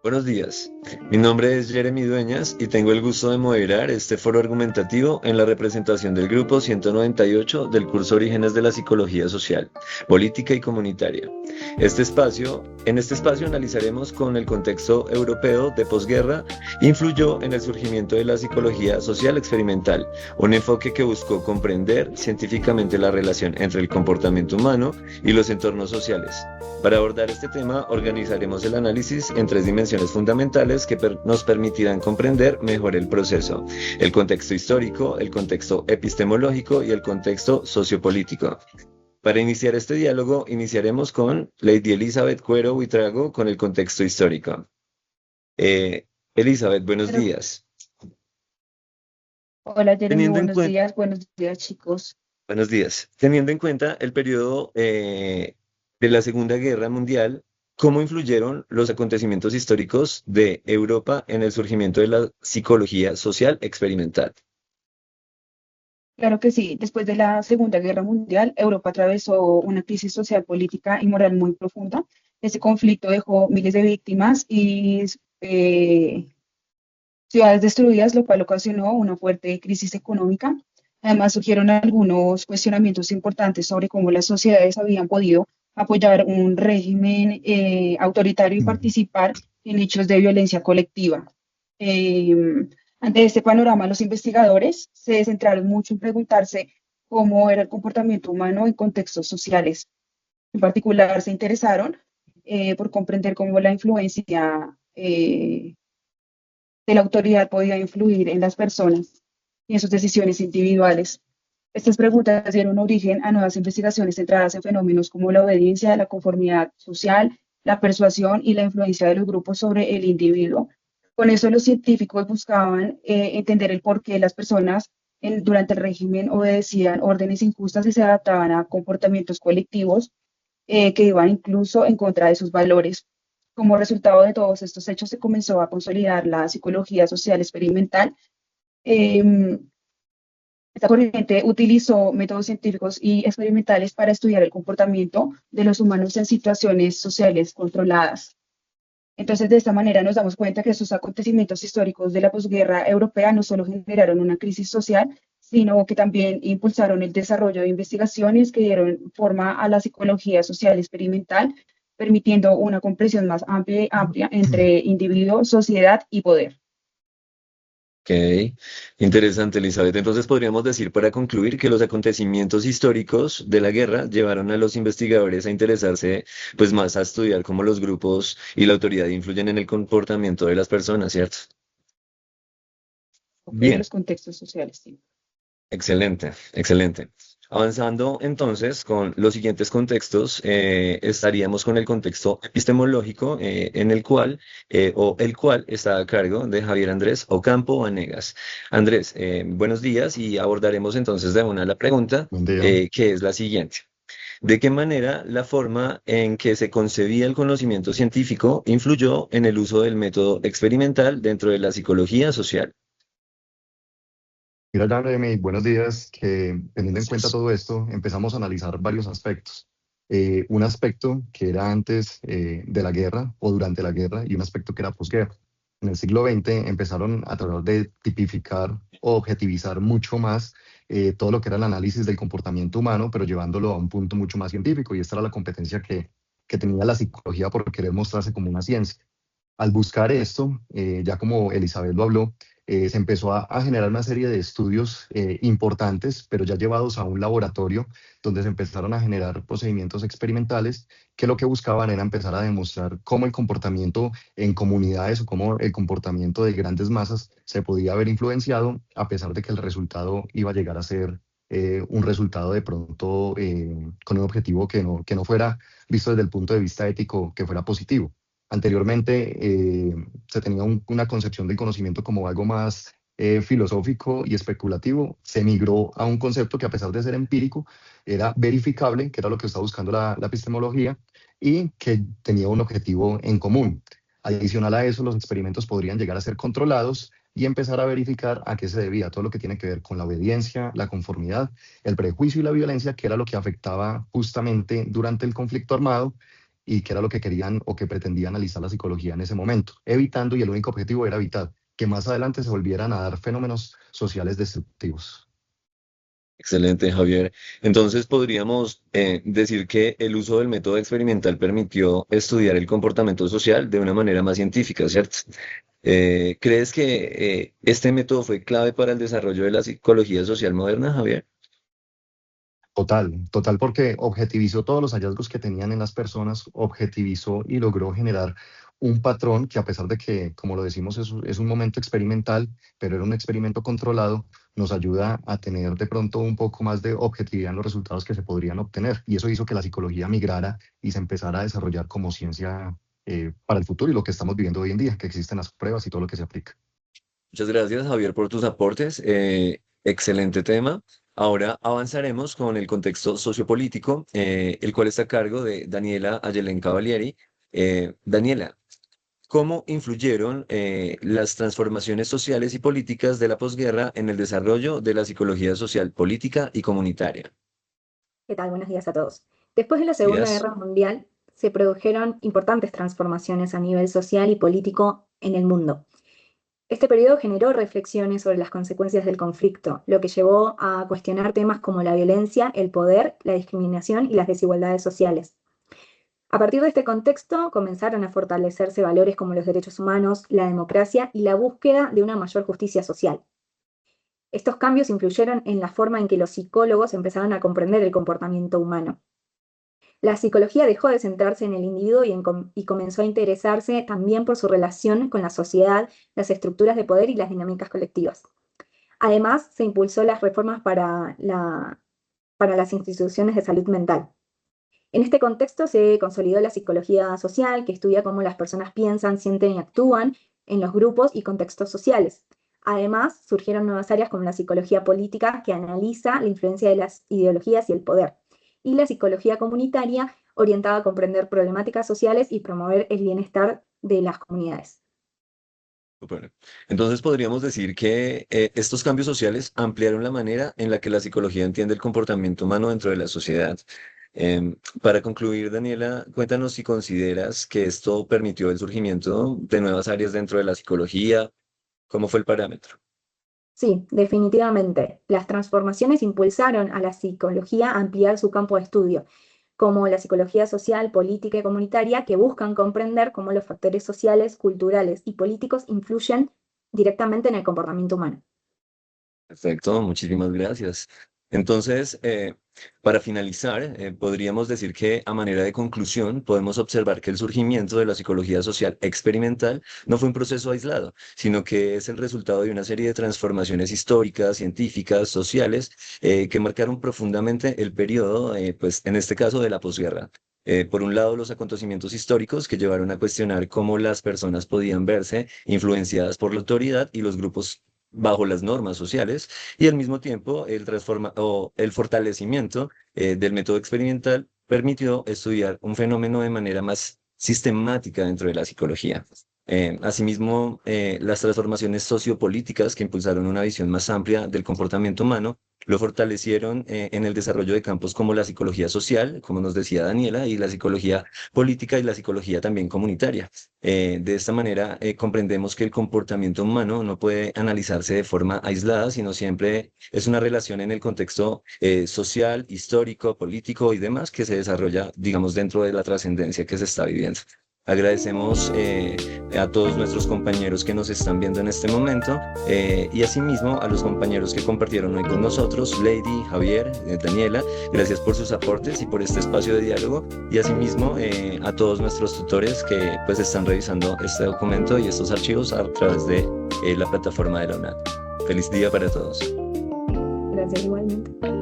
Buenos días, mi nombre es Jeremy Dueñas y tengo el gusto de moderar este foro argumentativo en la representación del grupo 198 del curso Orígenes de la Psicología Social, Política y Comunitaria. En este espacio analizaremos con el contexto europeo de posguerra influyó en el surgimiento de la psicología social experimental, un enfoque que buscó comprender científicamente la relación entre el comportamiento humano y los entornos sociales. Para abordar este tema, organizaremos el análisis en tres dimensiones fundamentales que nos permitirán comprender mejor el proceso: el contexto histórico, el contexto epistemológico y el contexto sociopolítico. Para iniciar este diálogo, iniciaremos con Lady Elizabeth Cuero Buitrago con el contexto histórico. Elizabeth, buenos Pero, días. hola Jeremy, Teniendo en cuenta buenos días chicos. Buenos días. Teniendo en cuenta el periodo de la Segunda Guerra Mundial, ¿cómo influyeron los acontecimientos históricos de Europa en el surgimiento de la psicología social experimental? Claro que sí, después de la Segunda Guerra Mundial, Europa atravesó una crisis social, política y moral muy profunda. Ese conflicto dejó miles de víctimas y ciudades destruidas, lo cual ocasionó una fuerte crisis económica. Además, surgieron algunos cuestionamientos importantes sobre cómo las sociedades habían podido apoyar un régimen autoritario y Mm. participar en hechos de violencia colectiva. Eh, Ante este panorama, los investigadores se centraron mucho en preguntarse cómo era el comportamiento humano en contextos sociales. En particular, se interesaron por comprender cómo la influencia de la autoridad podía influir en las personas y en sus decisiones individuales. Estas preguntas dieron origen a nuevas investigaciones centradas en fenómenos como la obediencia, la conformidad social, la persuasión y la influencia de los grupos sobre el individuo. Con eso los científicos buscaban entender el por qué las personas durante el régimen obedecían órdenes injustas y se adaptaban a comportamientos colectivos que iban incluso en contra de sus valores. Como resultado de todos estos hechos, se comenzó a consolidar la psicología social experimental. Eh, Esta corriente utilizó métodos científicos y experimentales para estudiar el comportamiento de los humanos en situaciones sociales controladas. Entonces, de esta manera nos damos cuenta que esos acontecimientos históricos de la posguerra europea no solo generaron una crisis social, sino que también impulsaron el desarrollo de investigaciones que dieron forma a la psicología social experimental, permitiendo una comprensión más amplia entre individuo, sociedad y poder. Ok, interesante, Elizabeth. Entonces podríamos decir para concluir que los acontecimientos históricos de la guerra llevaron a los investigadores a interesarse pues más a estudiar cómo los grupos y la autoridad influyen en el comportamiento de las personas, ¿cierto? De Bien. los contextos sociales. Sí. Excelente, excelente. Avanzando entonces con los siguientes contextos, estaríamos con el contexto epistemológico el cual está a cargo de Javier Andrés Ocampo Vanegas. Andrés, buenos días y abordaremos entonces de una la pregunta, Buen día. que es la siguiente. ¿De qué manera la forma en que se concebía el conocimiento científico influyó en el uso del método experimental dentro de la psicología social? Mira, Jeremy, buenos días. Que teniendo en cuenta Gracias. todo esto, empezamos a analizar varios aspectos. Un aspecto que era antes de la guerra o durante la guerra y un aspecto que era posguerra. En el siglo XX empezaron a tratar de tipificar o objetivizar mucho más todo lo que era el análisis del comportamiento humano, pero llevándolo a un punto mucho más científico. Y esta era la competencia que tenía la psicología por querer mostrarse como una ciencia. Al buscar esto, ya como Elizabeth lo habló, se empezó a generar una serie de estudios importantes, pero ya llevados a un laboratorio, donde se empezaron a generar procedimientos experimentales que lo que buscaban era empezar a demostrar cómo el comportamiento en comunidades o cómo el comportamiento de grandes masas se podía haber influenciado, a pesar de que el resultado iba a llegar a ser un resultado de pronto con un objetivo que no fuera visto desde el punto de vista ético, que fuera positivo. Anteriormente se tenía una concepción del conocimiento como algo más filosófico y especulativo. Se migró a un concepto que, a pesar de ser empírico, era verificable, que era lo que estaba buscando la epistemología, y que tenía un objetivo en común. Adicional a eso, los experimentos podrían llegar a ser controlados y empezar a verificar a qué se debía todo lo que tiene que ver con la obediencia, la conformidad, el prejuicio y la violencia, que era lo que afectaba justamente durante el conflicto armado y que era lo que querían o que pretendía analizar la psicología en ese momento, evitando, y el único objetivo era evitar que más adelante se volvieran a dar fenómenos sociales destructivos. Excelente, Javier. Entonces podríamos decir que el uso del método experimental permitió estudiar el comportamiento social de una manera más científica, ¿cierto? ¿Crees que este método fue clave para el desarrollo de la psicología social moderna, Javier? Total, porque objetivizó todos los hallazgos que tenían en las personas, objetivizó y logró generar un patrón que, a pesar de que, como lo decimos, es un momento experimental, pero era un experimento controlado, nos ayuda a tener de pronto un poco más de objetividad en los resultados que se podrían obtener. Y eso hizo que la psicología migrara y se empezara a desarrollar como ciencia para el futuro y lo que estamos viviendo hoy en día, que existen las pruebas y todo lo que se aplica. Muchas gracias, Javier, por tus aportes. Excelente tema. Ahora avanzaremos con el contexto sociopolítico, el cual está a cargo de Daniela Ayelen Cavalieri. Daniela, ¿cómo influyeron las transformaciones sociales y políticas de la posguerra en el desarrollo de la psicología social, política y comunitaria? ¿Qué tal? Buenos días a todos. Después de la Segunda Días. Guerra Mundial, se produjeron importantes transformaciones a nivel social y político en el mundo. Este periodo generó reflexiones sobre las consecuencias del conflicto, lo que llevó a cuestionar temas como la violencia, el poder, la discriminación y las desigualdades sociales. A partir de este contexto, comenzaron a fortalecerse valores como los derechos humanos, la democracia y la búsqueda de una mayor justicia social. Estos cambios influyeron en la forma en que los psicólogos empezaron a comprender el comportamiento humano. La psicología dejó de centrarse en el individuo y comenzó a interesarse también por su relación con la sociedad, las estructuras de poder y las dinámicas colectivas. Además, se impulsó las reformas para las instituciones de salud mental. En este contexto se consolidó la psicología social, que estudia cómo las personas piensan, sienten y actúan en los grupos y contextos sociales. Además, surgieron nuevas áreas como la psicología política, que analiza la influencia de las ideologías y el poder, y la psicología comunitaria, orientada a comprender problemáticas sociales y promover el bienestar de las comunidades. Súper. Entonces podríamos decir que estos cambios sociales ampliaron la manera en la que la psicología entiende el comportamiento humano dentro de la sociedad. Para concluir, Daniela, cuéntanos si consideras que esto permitió el surgimiento de nuevas áreas dentro de la psicología. ¿Cómo fue el parámetro? Sí, definitivamente. Las transformaciones impulsaron a la psicología a ampliar su campo de estudio, como la psicología social, política y comunitaria, que buscan comprender cómo los factores sociales, culturales y políticos influyen directamente en el comportamiento humano. Perfecto, muchísimas gracias. Entonces, para finalizar, podríamos decir que a manera de conclusión podemos observar que el surgimiento de la psicología social experimental no fue un proceso aislado, sino que es el resultado de una serie de transformaciones históricas, científicas, sociales, que marcaron profundamente el periodo, pues en este caso de la posguerra. Por un lado, los acontecimientos históricos que llevaron a cuestionar cómo las personas podían verse influenciadas por la autoridad y los grupos bajo las normas sociales, y al mismo tiempo el fortalecimiento del método experimental permitió estudiar un fenómeno de manera más sistemática dentro de la psicología. Asimismo, las transformaciones sociopolíticas que impulsaron una visión más amplia del comportamiento humano lo fortalecieron en el desarrollo de campos como la psicología social, como nos decía Daniela, y la psicología política y la psicología también comunitaria. De esta manera, comprendemos que el comportamiento humano no puede analizarse de forma aislada, sino siempre es una relación en el contexto social, histórico, político y demás que se desarrolla, digamos, dentro de la trascendencia que se está viviendo. Agradecemos a todos nuestros compañeros que nos están viendo en este momento y asimismo a los compañeros que compartieron hoy con nosotros, Lady, Javier, Daniela, gracias por sus aportes y por este espacio de diálogo, y asimismo a todos nuestros tutores que pues están revisando este documento y estos archivos a través de la plataforma de la UNAD. Feliz día para todos. Gracias igualmente.